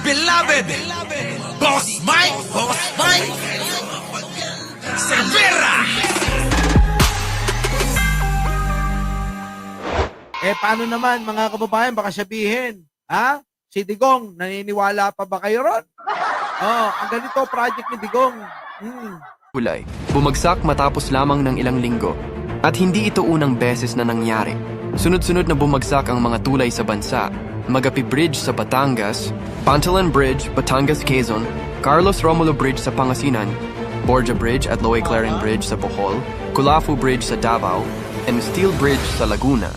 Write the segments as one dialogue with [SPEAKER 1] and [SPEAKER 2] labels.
[SPEAKER 1] beloved Boss Mike Cervera.
[SPEAKER 2] Paano naman mga kababayan, baka sabihin, si Digong, naniniwala pa ba kayo ron? Ang ganito project ni Digong.
[SPEAKER 3] Kulay. Bumagsak matapos lamang ng ilang linggo. At hindi ito unang beses na nangyari. Sunod-sunod na bumagsak ang mga tulay sa bansa. Magapi Bridge sa Batangas, Pantalan Bridge, Batangas, Quezon, Carlos Romulo Bridge sa Pangasinan, Borja Bridge at Loe Claren Bridge sa Bohol, Culafu Bridge sa Davao, and Steel Bridge sa Laguna.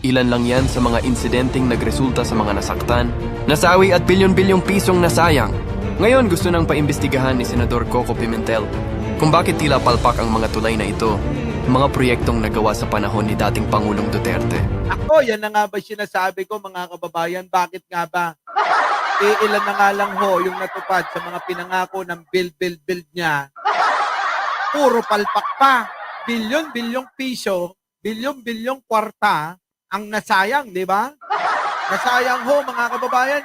[SPEAKER 3] Ilan lang yan sa mga insidenteng nagresulta sa mga nasaktan, nasawi at bilyon-bilyong pisong nasayang. Ngayon gusto nang paimbestigahan ni Senador Coco Pimentel kung bakit tila palpak ang mga tulay na ito, mga proyektong nagawa sa panahon ni dating Pangulong Duterte.
[SPEAKER 2] Yan na nga ba sinasabi ko mga kababayan, bakit nga ba? Ilan na nga lang ho yung natupad sa mga pinangako ng build niya. Puro palpak pa. Bilyon-bilyong piso, bilyon-bilyong kwarta ang nasayang, di ba? Nasayang ho mga kababayan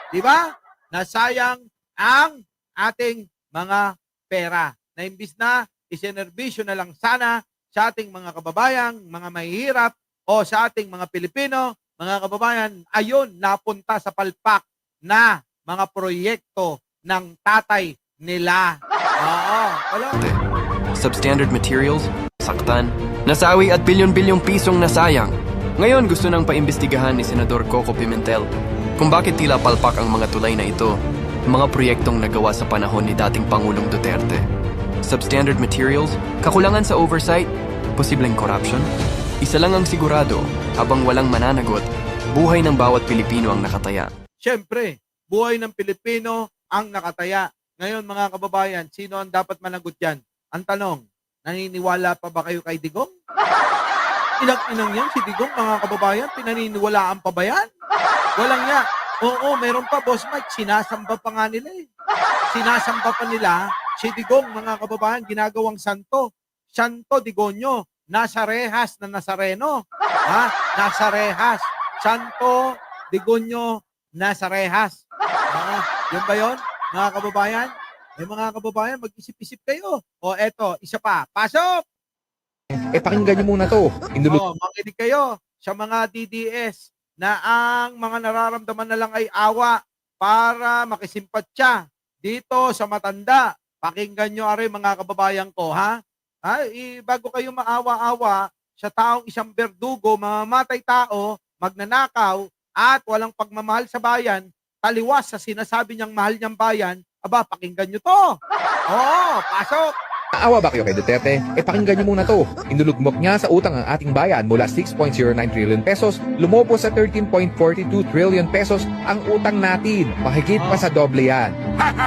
[SPEAKER 2] di ba? Nasayang ang ating mga pera. Na imbis na isenerbisyo na lang sana sa ating mga kababayan, mga mahihirap, o sa ating mga Pilipino, mga kababayan, ayun, napunta sa palpak na mga proyekto ng tatay nila.
[SPEAKER 3] Substandard materials, saktan, nasawi at bilyon-bilyong pisong nasayang. Ngayon gusto nang paimbestigahan ni Senador Coco Pimentel kung bakit tila palpak ang mga tulay na ito, mga proyektong nagawa sa panahon ni dating Pangulong Duterte. Substandard materials, kakulangan sa oversight, posibleng corruption. Isa lang ang sigurado, habang walang mananagot, buhay ng bawat Pilipino ang nakataya.
[SPEAKER 2] Siyempre, buhay ng Pilipino ang nakataya. Ngayon mga kababayan, sino ang dapat managot yan? Ang tanong, naniniwala pa ba kayo kay Digong? Inang yan si Digong mga kababayan, pinaniniwalaan pa ba yan? Walang yan. Oo, meron pa, Boss Mike, sinasamba pa nga nila Sinasamba pa nila si Digong mga kababayan, ginagawang santo. Santo Digonyo, nasa rehas na Nazareno. Nasa rehas. Santo Digonyo, nasa rehas. Yun ba yun, mga kababayan? Mga kababayan, mag-isip-isip kayo. Eto, isa pa. Pasok!
[SPEAKER 4] Pakinggan nyo muna to.
[SPEAKER 2] Makinig kayo sa mga DDS na ang mga nararamdaman na lang ay awa para makisimpatya dito sa matanda. Pakinggan nyo are mga kababayan ko, bago kayo maawa-awa sa taong isang berdugo, mamamatay tao, magnanakaw, at walang pagmamahal sa bayan, taliwas sa sinasabi niyang mahal niyang bayan, pakinggan nyo to. Pasok!
[SPEAKER 4] Naawa ba kayo kay Duterte? Pakinggan nyo muna to. Inulugmok niya sa utang ang ating bayan mula 6.09 trillion pesos, lumopo sa 13.42 trillion pesos ang utang natin. Mahigit pa sa doble yan.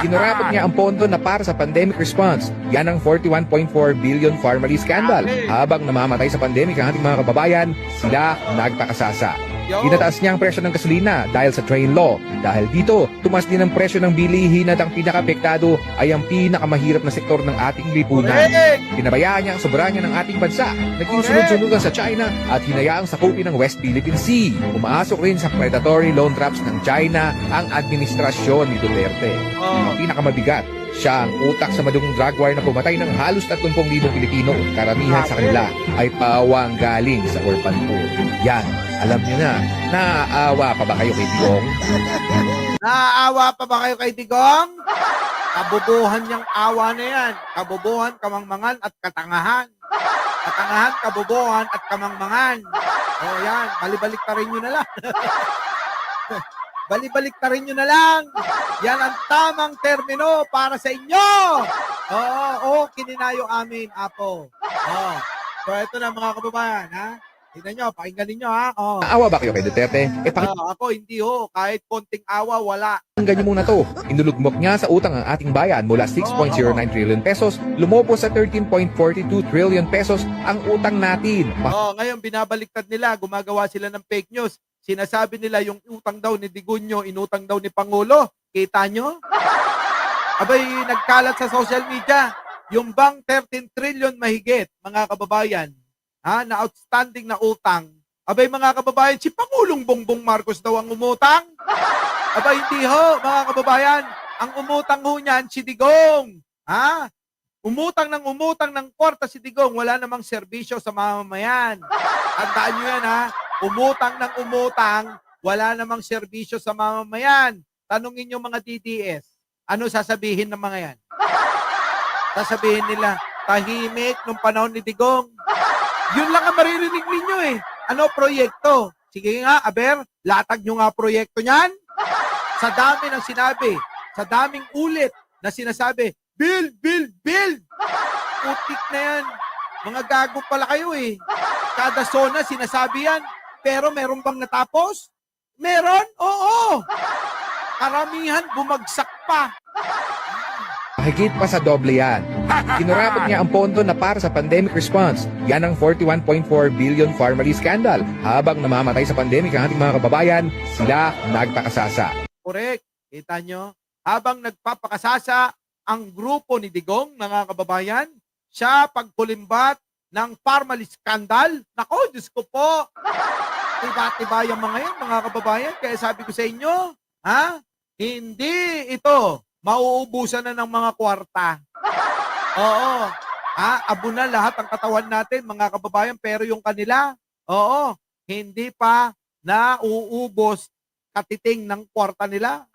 [SPEAKER 4] Kinurapot niya ang pondo na para sa pandemic response. Yan ang 41.4 billion formally scandal. Habang namamatay sa pandemic ang ating mga kababayan, sila nagpakasasa. Tinataas niya ang presyo ng gasolina dahil sa train law. Dahil dito, tumas din ang presyo ng bilihin at ang pinaka-apektado ay ang pinakamahirap na sektor ng ating lipunan. Pinabayaan niya ang soberanya ng ating bansa, naging sunod-sunugan sa China at hinayaang sakupin ng West Philippine Sea. Umaasok rin sa predatory loan traps ng China ang administrasyon ni Duterte. Ang pinakamabigat, siya ang utak sa madugong drug war na pumatay ng halos 30,000 Pilipino. Karamihan sa kanila ay pawang galing sa orphan poor. Yan, alam niyo na. Naaawa pa ba kayo kay Digong?
[SPEAKER 2] Naaawa pa ba kayo kay Digong? Kabubuhan niyang awa na yan. Kabubuhan, kamangmangan at katangahan. Katangahan, kabubuhan at kamangmangan. Yan, balibalik ka rin nyo na lang. Balibalik na rin nyo na lang. Yan ang tamang termino para sa inyo. Kininayo amin, Apo. So, ito na mga kababayan, tignan nyo, pakinggan ninyo,
[SPEAKER 4] Naawa ba kayo kay Duterte?
[SPEAKER 2] Ako, hindi ho. Kahit konting awa, wala.
[SPEAKER 4] Pakinggan nyo muna to. Inulugmok niya sa utang ang ating bayan mula 6.09 trillion pesos, lumopo sa 13.42 trillion pesos ang utang natin.
[SPEAKER 2] Ngayon, binabaliktad nila, gumagawa sila ng fake news. Sinasabi nila yung utang daw ni Digunyo, inutang daw ni Pangulo. Kita nyo? Abay, nagkalat sa social media. Yung bang 13 trillion mahigit, mga kababayan, na outstanding na utang. Abay, mga kababayan, si Pangulong Bongbong Marcos daw ang umutang. Aba, hindi ho, mga kababayan. Ang umutang ho niyan, si Digong. Ha? Umutang ng kwarta si Digong. Wala namang serbisyo sa mamamayan. Tandaan nyo yan, ha? Umutang ng umutang. Wala namang serbisyo sa mamamayan. Tanungin nyo mga DDS. Ano sasabihin ng mga yan? Sasabihin nila, tahimik nung panahon ni Digong. Yun lang ang maririnig ninyo eh. Ano proyekto? Sige nga, Aber, latag nyo nga proyekto niyan. Sa dami ng sinabi, sa daming ulit na sinasabi, build, build, build. Putik na yan. Mga gago pala kayo eh. Kada zona sinasabi yan. Pero meron bang natapos? Meron? Oo. Karamihan bumagsak pa.
[SPEAKER 4] Mahigit pa sa doble yan. Kinurapat niya ang pondo na para sa pandemic response. Yan ang 41.4 billion formally scandal. Habang namamatay sa pandemic ang ating mga kababayan, sila nagpakasasa.
[SPEAKER 2] Correct. Kita nyo? Habang nagpapakasasa ang grupo ni Digong, mga kababayan, siya pagkulimbat ng formally scandal. Nako, Diyos ko po. Tiba-tiba yung mga yan, mga kababayan. Kaya sabi ko sa inyo, ha? Hindi ito mauubusan na ng mga kwarta. Oo. Abo na lahat ang katawan natin, mga kababayan, pero yung kanila, oo, hindi pa nauubos katiting ng kwarta nila.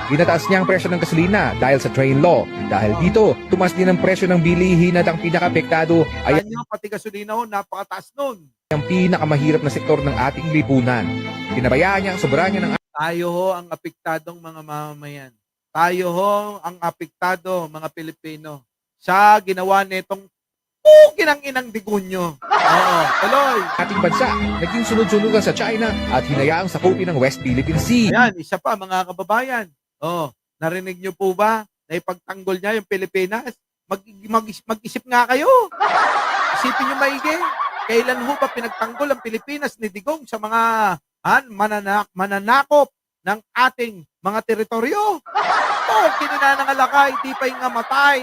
[SPEAKER 4] Ginataas niya ang presyo ng gasolina dahil sa train law. Dahil dito, tumas din ang presyo ng bilihin at ang pinaka-apektado ay
[SPEAKER 2] Ayan nyo, pati gasolina ho, napakataas nun.
[SPEAKER 4] ang pinakamahirap na sektor ng ating lipunan. Pinabayaan niya ang soberanya ng
[SPEAKER 2] Tayo ho ang apektadong mga mamamayan. Tayo ho ang apektado, mga Pilipino, sa ginawa nitong kinang inang digunyo. Oo, tuloy.
[SPEAKER 4] ating bansa. Naging sunod-sunugan sa China at hinayaang sakupin ng West Philippine Sea.
[SPEAKER 2] Ayan, isa pa, mga kababayan. Oh, narinig nyo po ba na ipagtanggol niya yung Pilipinas? Mag-isip nga kayo. Isipin nyo maigi. Kailan ho ba pinagtanggol ang Pilipinas ni Digong sa mga mananakop ng ating mga teritoryo? Kininanangalakay, di pa yung matay.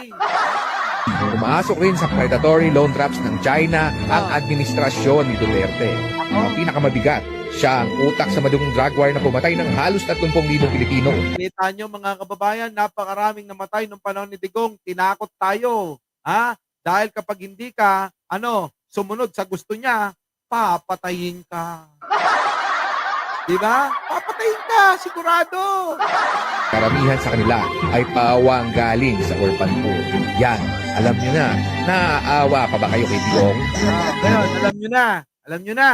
[SPEAKER 4] Umaasok rin sa predatory loan traps ng China ang administrasyon ni Duterte. Ang pinakamabigat, siya ang utak sa madugong drug war na pumatay ng halos 30,000 Pilipino.
[SPEAKER 2] Kita nyo, mga kababayan, napakaraming namatay nung panahon ni Digong. Tinakot tayo. Ha? Dahil kapag hindi ka, sumunod sa gusto niya, papatayin ka. Diba? Papatayin ka, sigurado.
[SPEAKER 4] Karamihan sa kanila ay pawang galing sa orphan poor. Yan, alam nyo na, naaawa pa ba kayo kay Digong?
[SPEAKER 2] Ngayon, alam nyo na.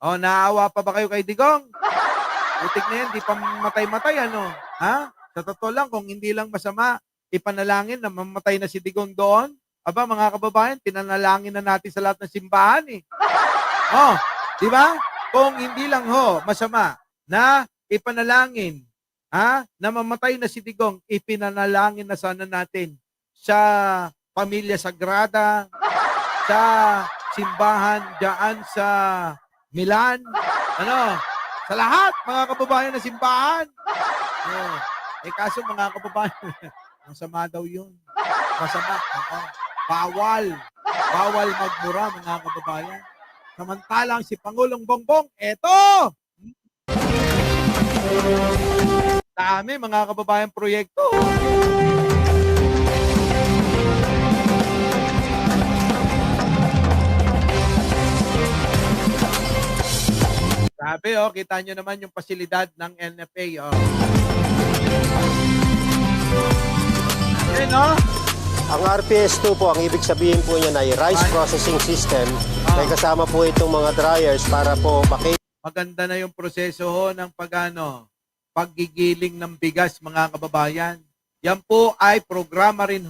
[SPEAKER 2] O, naaawa pa ba kayo kay Digong? Utik na yan, di pa matay-matay, Ha? Sa totoo lang, kung hindi lang masama, ipanalangin na mamatay na si Digong doon. Aba, mga kababayan, pinanalangin na natin sa lahat ng simbahan, eh. Oh, di ba? Kung hindi lang masama na ipanalangin, na mamatay na si Digong, ipinanalangin na sana natin sa Pamilya Sagrada, sa simbahan diyan sa Milan, sa lahat, mga kababayan na simbahan. Kaso mga kababayan, ang sama daw yun. Masama. Bawal magmura, mga kababayan. Samantalang si Pangulong Bongbong, eto! Dami, mga kababayan, proyekto. Sabi, kita nyo naman yung pasilidad ng NFA. Ayan,
[SPEAKER 5] Ang RPS2 po, ang ibig sabihin po niyan ay Rice Processing System. May kasama po itong mga dryers para po
[SPEAKER 2] maganda na yung proseso ng paggigiling ng bigas, mga kababayan. Yan po ay programa rin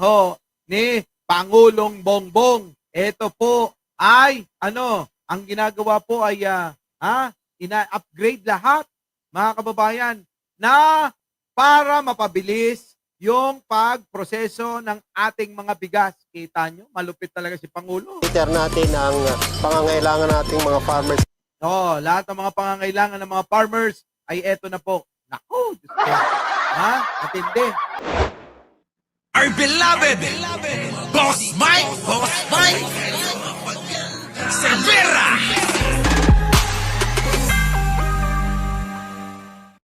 [SPEAKER 2] ni Pangulong Bongbong. Ito po ay, ang ginagawa po ay, ina-upgrade lahat, mga kababayan, na para mapabilis yung pagproseso ng ating mga bigas. Kita nyo, malupit talaga si Pangulo.
[SPEAKER 5] cater natin ang pangangailangan nating mga farmers.
[SPEAKER 2] Lahat ng mga pangangailangan ng mga farmers ay eto na po. Naku, Diyos ko. Matindi.
[SPEAKER 1] Our beloved Boss Mike Cervera.